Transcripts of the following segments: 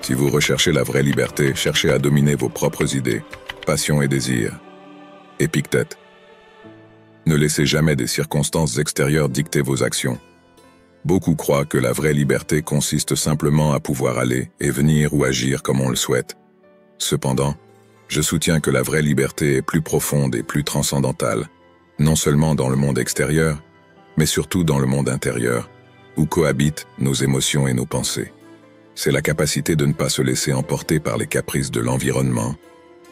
Si vous recherchez la vraie liberté, cherchez à dominer vos propres idées, passions et désirs. Épictète. Ne laissez jamais des circonstances extérieures dicter vos actions. Beaucoup croient que la vraie liberté consiste simplement à pouvoir aller et venir ou agir comme on le souhaite. Cependant, je soutiens que la vraie liberté est plus profonde et plus transcendantale, non seulement dans le monde extérieur, mais surtout dans le monde intérieur, où cohabitent nos émotions et nos pensées. C'est la capacité de ne pas se laisser emporter par les caprices de l'environnement,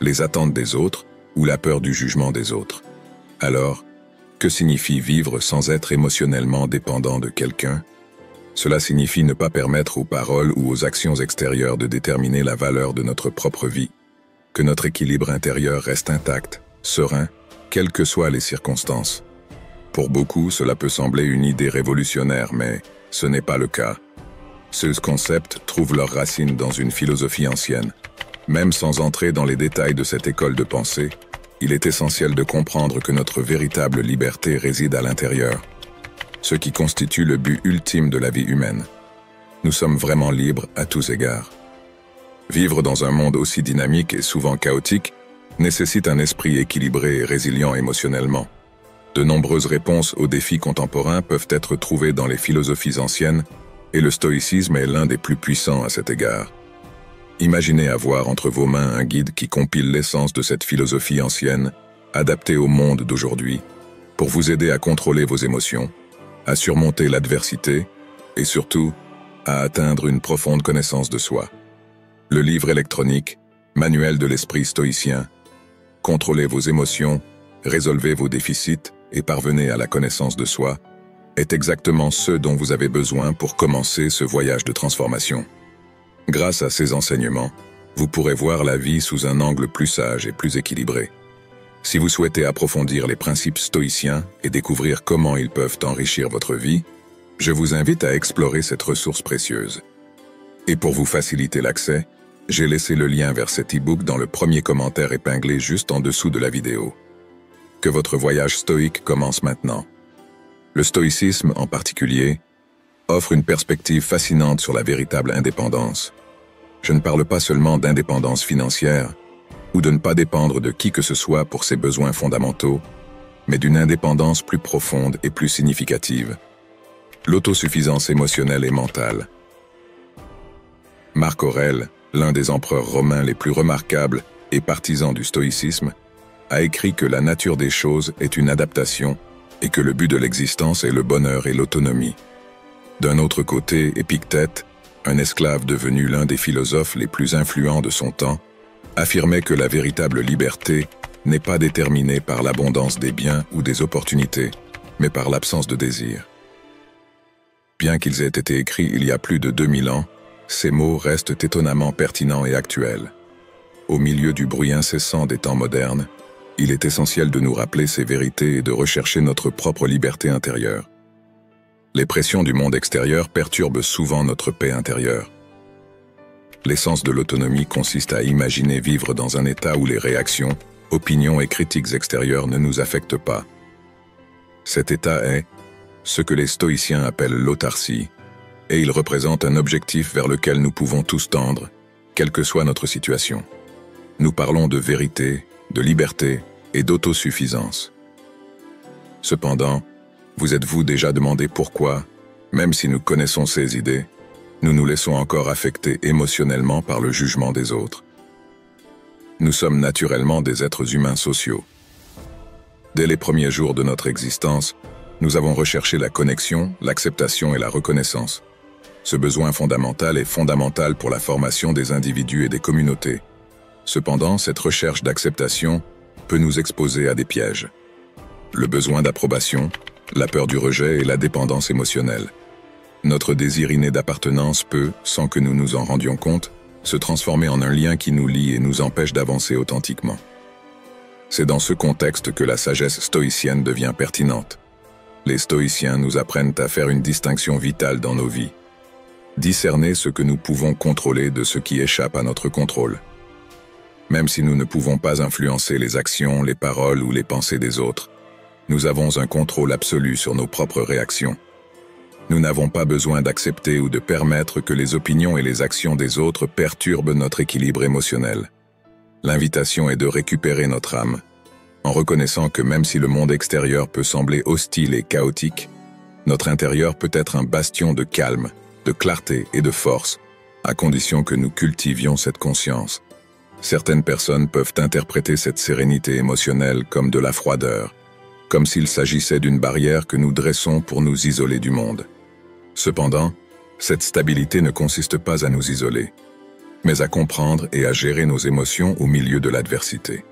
les attentes des autres ou la peur du jugement des autres. Alors, que signifie vivre sans être émotionnellement dépendant de quelqu'un? Cela signifie ne pas permettre aux paroles ou aux actions extérieures de déterminer la valeur de notre propre vie, que notre équilibre intérieur reste intact, serein, quelles que soient les circonstances. Pour beaucoup, cela peut sembler une idée révolutionnaire, mais ce n'est pas le cas. Ce concept trouve leurs racines dans une philosophie ancienne. Même sans entrer dans les détails de cette école de pensée, il est essentiel de comprendre que notre véritable liberté réside à l'intérieur, ce qui constitue le but ultime de la vie humaine. Nous sommes vraiment libres à tous égards. Vivre dans un monde aussi dynamique et souvent chaotique nécessite un esprit équilibré et résilient émotionnellement. De nombreuses réponses aux défis contemporains peuvent être trouvées dans les philosophies anciennes, et le stoïcisme est l'un des plus puissants à cet égard. Imaginez avoir entre vos mains un guide qui compile l'essence de cette philosophie ancienne, adaptée au monde d'aujourd'hui, pour vous aider à contrôler vos émotions, à surmonter l'adversité et surtout, à atteindre une profonde connaissance de soi. Le livre électronique, Manuel de l'esprit stoïcien, contrôlez vos émotions, résolvez vos déficits et parvenez à la connaissance de soi, est exactement ce dont vous avez besoin pour commencer ce voyage de transformation. Grâce à ces enseignements, vous pourrez voir la vie sous un angle plus sage et plus équilibré. Si vous souhaitez approfondir les principes stoïciens et découvrir comment ils peuvent enrichir votre vie, je vous invite à explorer cette ressource précieuse. Et pour vous faciliter l'accès, j'ai laissé le lien vers cet e-book dans le premier commentaire épinglé juste en dessous de la vidéo. Que votre voyage stoïque commence maintenant. Le stoïcisme, en particulier, offre une perspective fascinante sur la véritable indépendance. Je ne parle pas seulement d'indépendance financière, ou de ne pas dépendre de qui que ce soit pour ses besoins fondamentaux, mais d'une indépendance plus profonde et plus significative. L'autosuffisance émotionnelle et mentale. Marc Aurèle, l'un des empereurs romains les plus remarquables et partisans du stoïcisme, a écrit que la nature des choses est une adaptation et que le but de l'existence est le bonheur et l'autonomie. D'un autre côté, Épictète, un esclave devenu l'un des philosophes les plus influents de son temps, affirmait que la véritable liberté n'est pas déterminée par l'abondance des biens ou des opportunités, mais par l'absence de désir. Bien qu'ils aient été écrits il y a plus de 2000 ans, ces mots restent étonnamment pertinents et actuels. Au milieu du bruit incessant des temps modernes, il est essentiel de nous rappeler ces vérités et de rechercher notre propre liberté intérieure. Les pressions du monde extérieur perturbent souvent notre paix intérieure. L'essence de l'autonomie consiste à imaginer vivre dans un état où les réactions, opinions et critiques extérieures ne nous affectent pas. Cet état est ce que les stoïciens appellent l'autarcie, et il représente un objectif vers lequel nous pouvons tous tendre, quelle que soit notre situation. Nous parlons de vérité, de liberté et d'autosuffisance. Cependant, vous êtes-vous déjà demandé pourquoi, même si nous connaissons ces idées, nous nous laissons encore affecter émotionnellement par le jugement des autres? Nous sommes naturellement des êtres humains sociaux. Dès les premiers jours de notre existence, nous avons recherché la connexion, l'acceptation et la reconnaissance. Ce besoin fondamental est fondamental pour la formation des individus et des communautés. Cependant, cette recherche d'acceptation peut nous exposer à des pièges. Le besoin d'approbation, la peur du rejet et la dépendance émotionnelle. Notre désir inné d'appartenance peut, sans que nous nous en rendions compte, se transformer en un lien qui nous lie et nous empêche d'avancer authentiquement. C'est dans ce contexte que la sagesse stoïcienne devient pertinente. Les stoïciens nous apprennent à faire une distinction vitale dans nos vies. Discerner ce que nous pouvons contrôler de ce qui échappe à notre contrôle. Même si nous ne pouvons pas influencer les actions, les paroles ou les pensées des autres, nous avons un contrôle absolu sur nos propres réactions. Nous n'avons pas besoin d'accepter ou de permettre que les opinions et les actions des autres perturbent notre équilibre émotionnel. L'invitation est de récupérer notre âme, en reconnaissant que même si le monde extérieur peut sembler hostile et chaotique, notre intérieur peut être un bastion de calme, de clarté et de force, à condition que nous cultivions cette conscience. Certaines personnes peuvent interpréter cette sérénité émotionnelle comme de la froideur, comme s'il s'agissait d'une barrière que nous dressons pour nous isoler du monde. Cependant, cette stabilité ne consiste pas à nous isoler, mais à comprendre et à gérer nos émotions au milieu de l'adversité.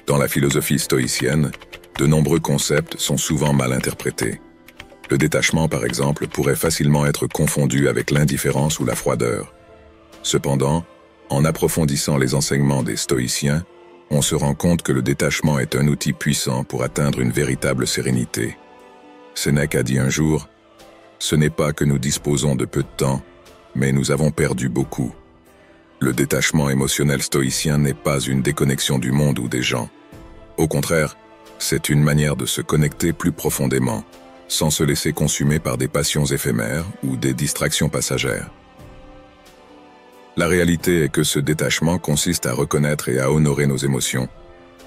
Dans la philosophie stoïcienne, de nombreux concepts sont souvent mal interprétés. Le détachement, par exemple, pourrait facilement être confondu avec l'indifférence ou la froideur. Cependant, en approfondissant les enseignements des stoïciens, on se rend compte que le détachement est un outil puissant pour atteindre une véritable sérénité. Sénèque a dit un jour, « Ce n'est pas que nous disposons de peu de temps, mais nous avons perdu beaucoup. » Le détachement émotionnel stoïcien n'est pas une déconnexion du monde ou des gens. Au contraire, c'est une manière de se connecter plus profondément, sans se laisser consumer par des passions éphémères ou des distractions passagères. La réalité est que ce détachement consiste à reconnaître et à honorer nos émotions,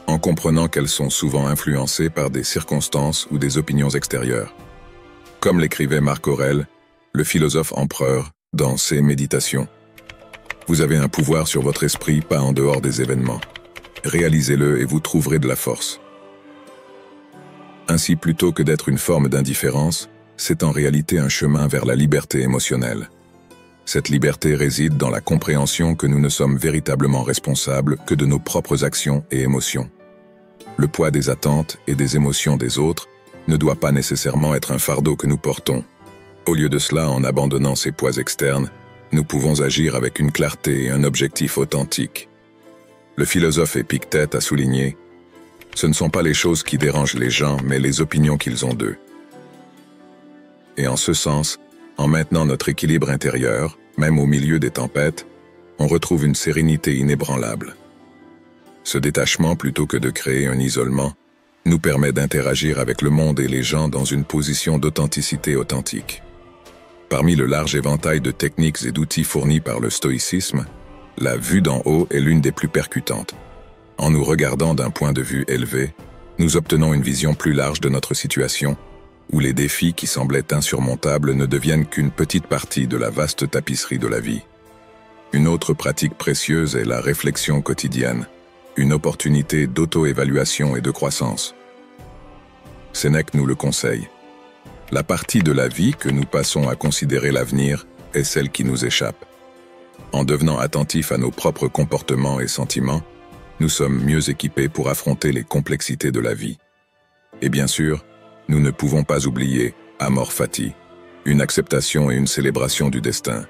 en comprenant qu'elles sont souvent influencées par des circonstances ou des opinions extérieures. Comme l'écrivait Marc Aurèle, le philosophe empereur, dans ses Méditations. Vous avez un pouvoir sur votre esprit, pas en dehors des événements. Réalisez-le et vous trouverez de la force. Ainsi, plutôt que d'être une forme d'indifférence, c'est en réalité un chemin vers la liberté émotionnelle. Cette liberté réside dans la compréhension que nous ne sommes véritablement responsables que de nos propres actions et émotions. Le poids des attentes et des émotions des autres ne doit pas nécessairement être un fardeau que nous portons. Au lieu de cela, en abandonnant ces poids externes, nous pouvons agir avec une clarté et un objectif authentique. Le philosophe Épictète a souligné « Ce ne sont pas les choses qui dérangent les gens, mais les opinions qu'ils ont d'eux. » Et en ce sens, en maintenant notre équilibre intérieur, même au milieu des tempêtes, on retrouve une sérénité inébranlable. Ce détachement, plutôt que de créer un isolement, nous permet d'interagir avec le monde et les gens dans une position d'authenticité authentique. Parmi le large éventail de techniques et d'outils fournis par le stoïcisme, la vue d'en haut est l'une des plus percutantes. En nous regardant d'un point de vue élevé, nous obtenons une vision plus large de notre situation, où les défis qui semblaient insurmontables ne deviennent qu'une petite partie de la vaste tapisserie de la vie. Une autre pratique précieuse est la réflexion quotidienne, une opportunité d'auto-évaluation et de croissance. Sénèque nous le conseille. La partie de la vie que nous passons à considérer l'avenir est celle qui nous échappe. En devenant attentifs à nos propres comportements et sentiments, nous sommes mieux équipés pour affronter les complexités de la vie. Et bien sûr, nous ne pouvons pas oublier Amor Fati, une acceptation et une célébration du destin.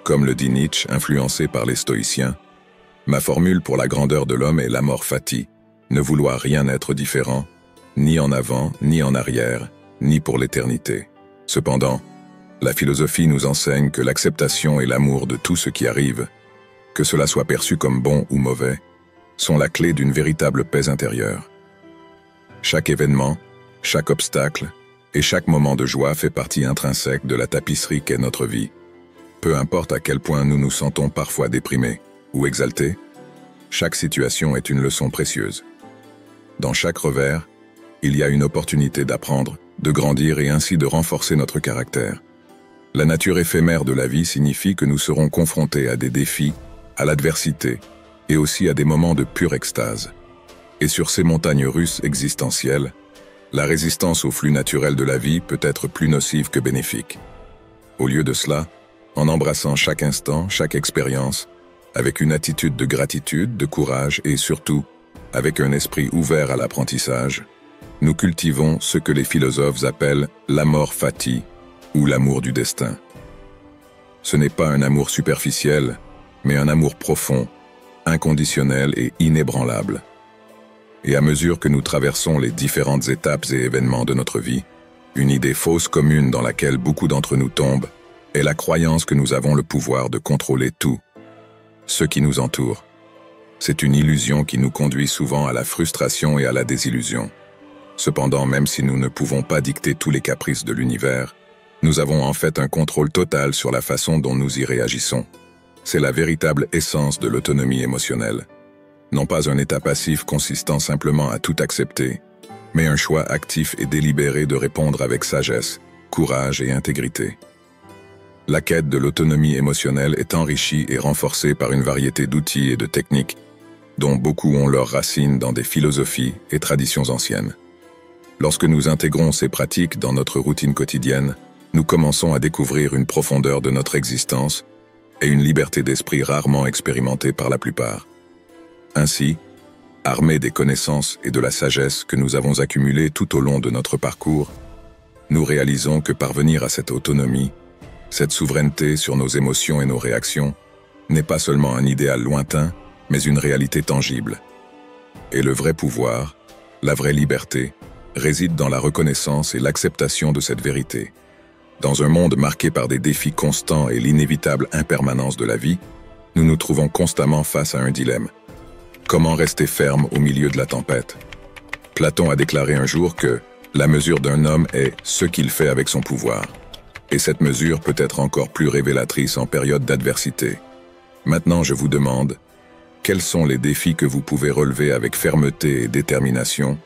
Comme le dit Nietzsche, influencé par les stoïciens, ma formule pour la grandeur de l'homme est l'amor fati, ne vouloir rien être différent, ni en avant, ni en arrière, ni pour l'éternité. Cependant, la philosophie nous enseigne que l'acceptation et l'amour de tout ce qui arrive, que cela soit perçu comme bon ou mauvais, sont la clé d'une véritable paix intérieure. Chaque événement, chaque obstacle et chaque moment de joie fait partie intrinsèque de la tapisserie qu'est notre vie. Peu importe à quel point nous nous sentons parfois déprimés ou exaltés, chaque situation est une leçon précieuse. Dans chaque revers, il y a une opportunité d'apprendre, de grandir et ainsi de renforcer notre caractère. La nature éphémère de la vie signifie que nous serons confrontés à des défis, à l'adversité et aussi à des moments de pure extase. Et sur ces montagnes russes existentielles, la résistance au flux naturel de la vie peut être plus nocive que bénéfique. Au lieu de cela, en embrassant chaque instant, chaque expérience, avec une attitude de gratitude, de courage et surtout, avec un esprit ouvert à l'apprentissage, nous cultivons ce que les philosophes appellent l'amor fati, ou l'amour du destin. Ce n'est pas un amour superficiel, mais un amour profond, inconditionnel et inébranlable. Et à mesure que nous traversons les différentes étapes et événements de notre vie, une idée fausse commune dans laquelle beaucoup d'entre nous tombent est la croyance que nous avons le pouvoir de contrôler tout, ce qui nous entoure. C'est une illusion qui nous conduit souvent à la frustration et à la désillusion. Cependant, même si nous ne pouvons pas dicter tous les caprices de l'univers, Nous avons en fait un contrôle total sur la façon dont nous y réagissons. C'est la véritable essence de l'autonomie émotionnelle. Non pas un état passif consistant simplement à tout accepter, mais un choix actif et délibéré de répondre avec sagesse, courage et intégrité. La quête de l'autonomie émotionnelle est enrichie et renforcée par une variété d'outils et de techniques, dont beaucoup ont leurs racines dans des philosophies et traditions anciennes. Lorsque nous intégrons ces pratiques dans notre routine quotidienne, nous commençons à découvrir une profondeur de notre existence et une liberté d'esprit rarement expérimentée par la plupart. Ainsi, armés des connaissances et de la sagesse que nous avons accumulées tout au long de notre parcours, nous réalisons que parvenir à cette autonomie, cette souveraineté sur nos émotions et nos réactions, n'est pas seulement un idéal lointain, mais une réalité tangible. Et le vrai pouvoir, la vraie liberté, réside dans la reconnaissance et l'acceptation de cette vérité. Dans un monde marqué par des défis constants et l'inévitable impermanence de la vie, nous nous trouvons constamment face à un dilemme. Comment rester ferme au milieu de la tempête? Platon a déclaré un jour que la mesure d'un homme est ce qu'il fait avec son pouvoir. Et cette mesure peut être encore plus révélatrice en période d'adversité. Maintenant, je vous demande, quels sont les défis que vous pouvez relever avec fermeté et détermination?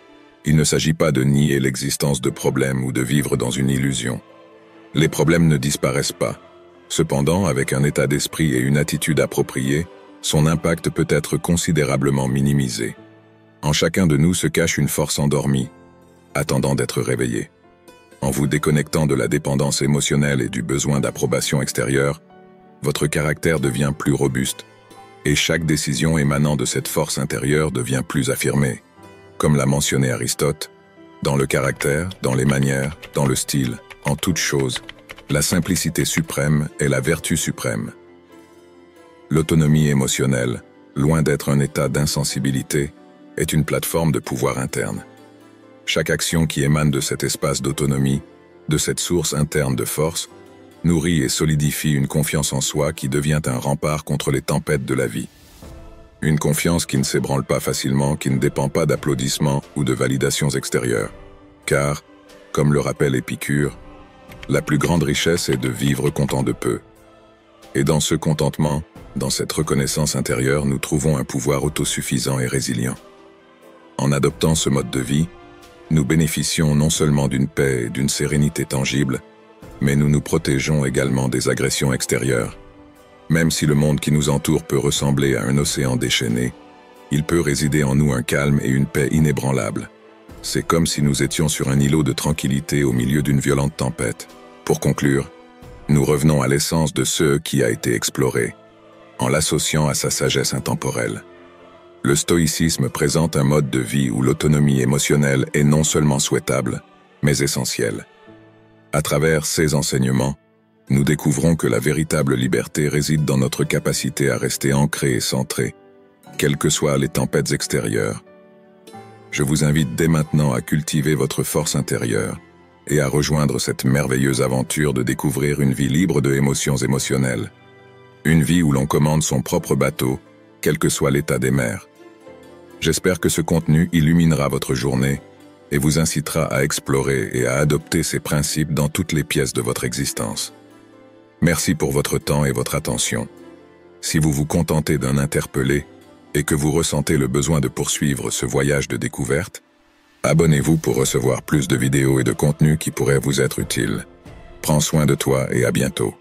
Il ne s'agit pas de nier l'existence de problèmes ou de vivre dans une illusion. Les problèmes ne disparaissent pas. Cependant, avec un état d'esprit et une attitude appropriée, son impact peut être considérablement minimisé. En chacun de nous se cache une force endormie, attendant d'être réveillée. En vous déconnectant de la dépendance émotionnelle et du besoin d'approbation extérieure, votre caractère devient plus robuste, et chaque décision émanant de cette force intérieure devient plus affirmée. Comme l'a mentionné Aristote, dans le caractère, dans les manières, dans le style, en toute chose, la simplicité suprême est la vertu suprême. L'autonomie émotionnelle, loin d'être un état d'insensibilité, est une plateforme de pouvoir interne. Chaque action qui émane de cet espace d'autonomie, de cette source interne de force, nourrit et solidifie une confiance en soi qui devient un rempart contre les tempêtes de la vie. Une confiance qui ne s'ébranle pas facilement, qui ne dépend pas d'applaudissements ou de validations extérieures. Car, comme le rappelle Épicure, la plus grande richesse est de vivre content de peu. Et dans ce contentement, dans cette reconnaissance intérieure, nous trouvons un pouvoir autosuffisant et résilient. En adoptant ce mode de vie, nous bénéficions non seulement d'une paix et d'une sérénité tangible, mais nous nous protégeons également des agressions extérieures. Même si le monde qui nous entoure peut ressembler à un océan déchaîné, il peut résider en nous un calme et une paix inébranlables. C'est comme si nous étions sur un îlot de tranquillité au milieu d'une violente tempête. Pour conclure, nous revenons à l'essence de ce qui a été exploré, en l'associant à sa sagesse intemporelle. Le stoïcisme présente un mode de vie où l'autonomie émotionnelle est non seulement souhaitable, mais essentielle. À travers ces enseignements, nous découvrons que la véritable liberté réside dans notre capacité à rester ancré et centré, quelles que soient les tempêtes extérieures. Je vous invite dès maintenant à cultiver votre force intérieure et à rejoindre cette merveilleuse aventure de découvrir une vie libre de émotions émotionnelles. Une vie où l'on commande son propre bateau, quel que soit l'état des mers. J'espère que ce contenu illuminera votre journée et vous incitera à explorer et à adopter ces principes dans toutes les pièces de votre existence. Merci pour votre temps et votre attention. Si vous vous contentez d'un interpellé et que vous ressentez le besoin de poursuivre ce voyage de découverte, abonnez-vous pour recevoir plus de vidéos et de contenus qui pourraient vous être utiles. Prends soin de toi et à bientôt.